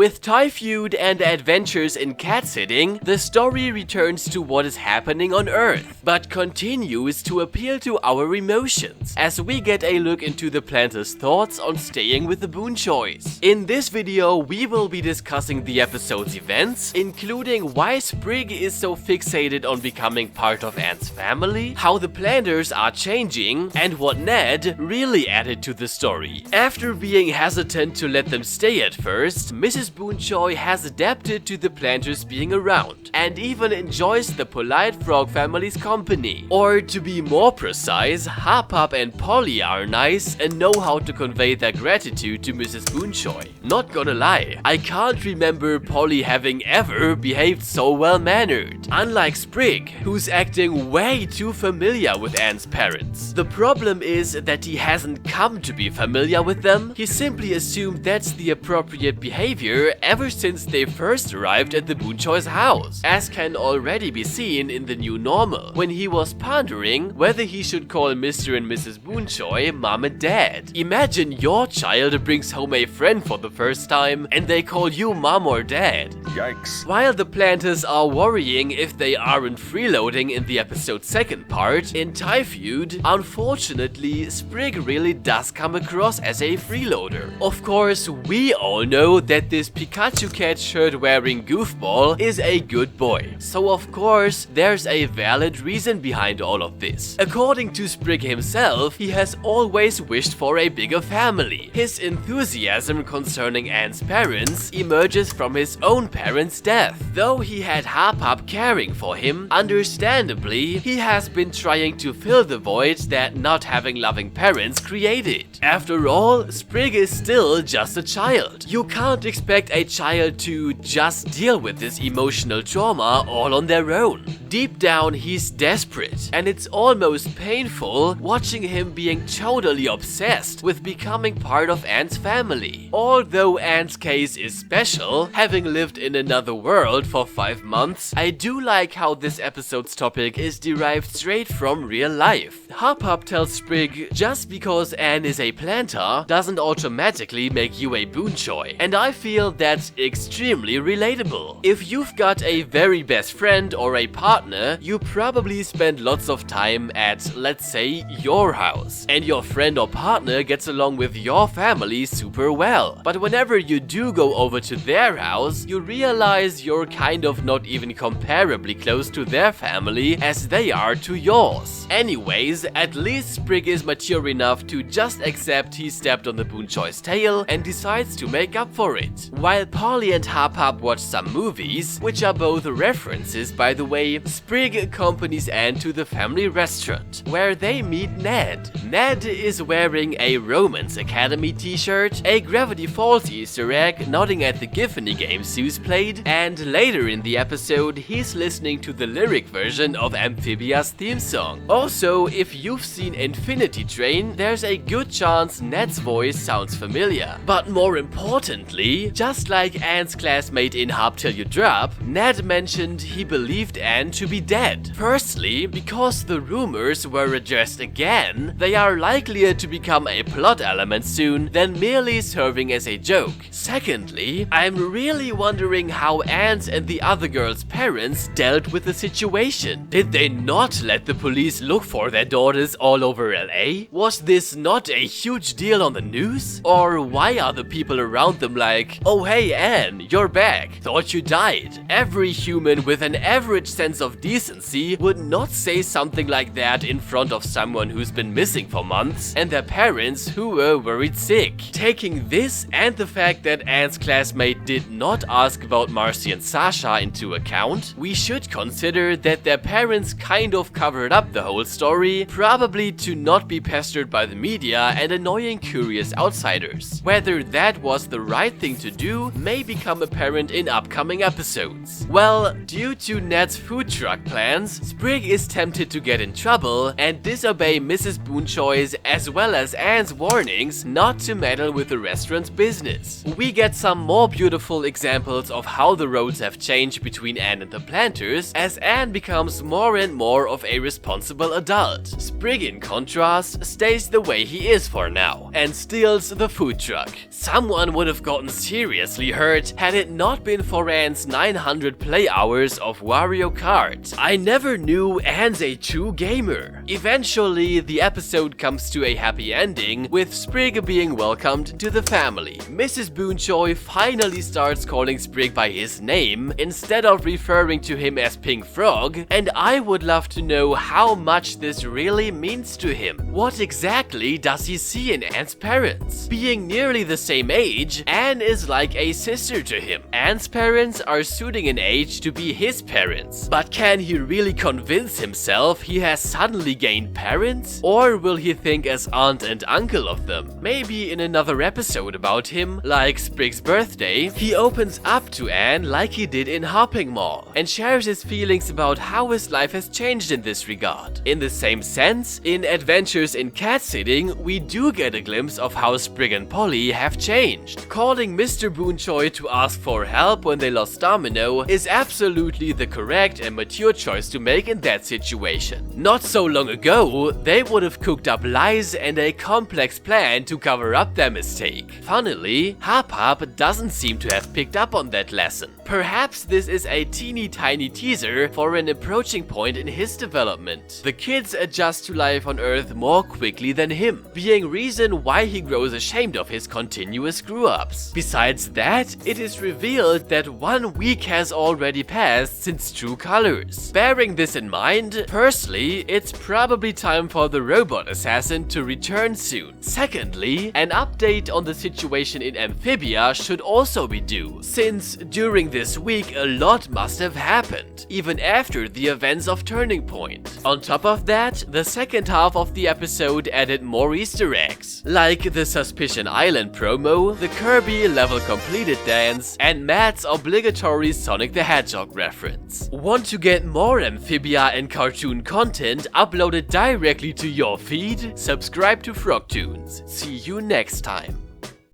With Thai Feud and adventures in cat-sitting, the story returns to what is happening on Earth, but continues to appeal to our emotions, as we get a look into the Plantars' thoughts on staying with the Boonchuys. In this video, we will be discussing the episode's events, including why Sprig is so fixated on becoming part of Anne's family, how the Plantars are changing, and what Ned really added to the story. After being hesitant to let them stay at first, Mrs. Boonchuy has adapted to the Plantars being around, and even enjoys the polite frog family's company. Or to be more precise, Hop and Polly are nice and know how to convey their gratitude to Mrs. Boonchuy. Not gonna lie, I can't remember Polly having ever behaved so well-mannered. Unlike Sprig, who's acting way too familiar with Anne's parents. The problem is that he hasn't come to be familiar with them, he simply assumed that's the appropriate behavior ever since they first arrived at the Boonchuys' house, as can already be seen in the new normal, when he was pondering whether he should call Mr. and Mrs. Boonchuy Mom and Dad. Imagine your child brings home a friend for the first time and they call you Mom or Dad. Yikes. While the Plantars are worrying if they aren't freeloading in the episode's second part, in Thai Feud, unfortunately, Sprig really does come across as a freeloader. Of course, we all know that this Pikachu cat shirt wearing goofball is a good boy. So of course, there's a valid reason behind all of this. According to Sprig himself, he has always wished for a bigger family. His enthusiasm concerning Anne's parents emerges from his own parents' death. Though he had Hop caring for him, understandably, he has been trying to fill the void that not having loving parents created. After all, Sprig is still just a child. You can't expect a child to just deal with this emotional trauma all on their own. Deep down, he's desperate, and it's almost painful watching him being totally obsessed with becoming part of Anne's family. Although Anne's case is special, having lived in another world for 5 months, I do like how this episode's topic is derived straight from real life. Hop tells Sprig just because Anne is a Plantar doesn't automatically make you a Boonchuy, and I feel that's extremely relatable. If you've got a very best friend or a partner, you probably spend lots of time at, let's say, your house, and your friend or partner gets along with your family super well. But whenever you do go over to their house, you realize you're kind of not even comparably close to their family as they are to yours. Anyways, at least Sprig is mature enough to just accept he stepped on the Boonchuys' tail and decides to make up for it. While Polly and Hop watch some movies, which are both references by the way, Sprig accompanies Anne to the family restaurant, where they meet Ned. Ned is wearing a Romance Academy t-shirt, a Gravity Falls Easter egg nodding at the Giffany game Zeus played, and later in the episode he's listening to the lyric version of Amphibia's theme song. Also, if you've seen Infinity Train, there's a good chance Ned's voice sounds familiar. But more importantly, just like Anne's classmate in Hop Till You Drop, Ned mentioned he believed Anne to be dead. Firstly, because the rumors were addressed again, they are likelier to become a plot element soon than merely serving as a joke. Secondly, I'm really wondering how Anne's and the other girl's parents dealt with the situation. Did they not let the police look for their daughters all over LA? Was this not a huge deal on the news? Or why are the people around them like, oh hey Anne, you're back, thought you died? Every human with an average sense of decency would not say something like that in front of someone who's been missing for months and their parents who were worried sick. Taking this and the fact that Anne's classmate did not ask about Marcy and Sasha into account, we should consider that their parents kind of covered up the whole story, probably to not be pestered by the media and annoying curious outsiders. Whether that was the right thing to do may become apparent in upcoming episodes. Well, due to Ned's food truck plans, Sprig is tempted to get in trouble and disobey Mrs. Boonchuys as well as Anne's warnings not to meddle with the restaurant's business. We get some more beautiful examples of how the roads have changed between Anne and the Plantars as Anne becomes more and more of a responsible adult. Sprig, in contrast, stays the way he is for now and steals the food truck. Someone would have gotten serious seriously hurt had it not been for Anne's 900 play hours of Wario Kart. I never knew Anne's a true gamer. Eventually, the episode comes to a happy ending, with Sprig being welcomed to the family. Mrs. Boonchuy finally starts calling Sprig by his name, instead of referring to him as Pink Frog, and I would love to know how much this really means to him. What exactly does he see in Anne's parents? Being nearly the same age, Anne is like a sister to him. Anne's parents are suiting in age to be his parents, but can he really convince himself he has suddenly gained parents? Or will he think as aunt and uncle of them? Maybe in another episode about him, like Sprig's birthday, he opens up to Anne like he did in Hopping Mall, and shares his feelings about how his life has changed in this regard. In the same sense, in Adventures in Catsitting, we do get a glimpse of how Sprig and Polly have changed. Calling Mr. Boonchuy to ask for help when they lost Domino is absolutely the correct and mature choice to make in that situation. Not so long ago, they would have cooked up lies and a complex plan to cover up their mistake. Funnily, Hop doesn't seem to have picked up on that lesson. Perhaps this is a teeny tiny teaser for an approaching point in his development. The kids adjust to life on Earth more quickly than him, being reason why he grows ashamed of his continuous screw-ups. Besides that, it is revealed that 1 week has already passed since True Colors. Bearing this in mind, firstly, it's probably time for the robot assassin to return soon. Secondly, an update on the situation in Amphibia should also be due, since during this week a lot must have happened, even after the events of Turning Point. On top of that, the second half of the episode added more Easter eggs, like the Suspicion Island promo, the Kirby level completed dance, and Matt's obligatory Sonic the Hedgehog reference. Want to get more Amphibia and cartoon content uploaded directly to your feed? Subscribe to Frogtoons. See you next time.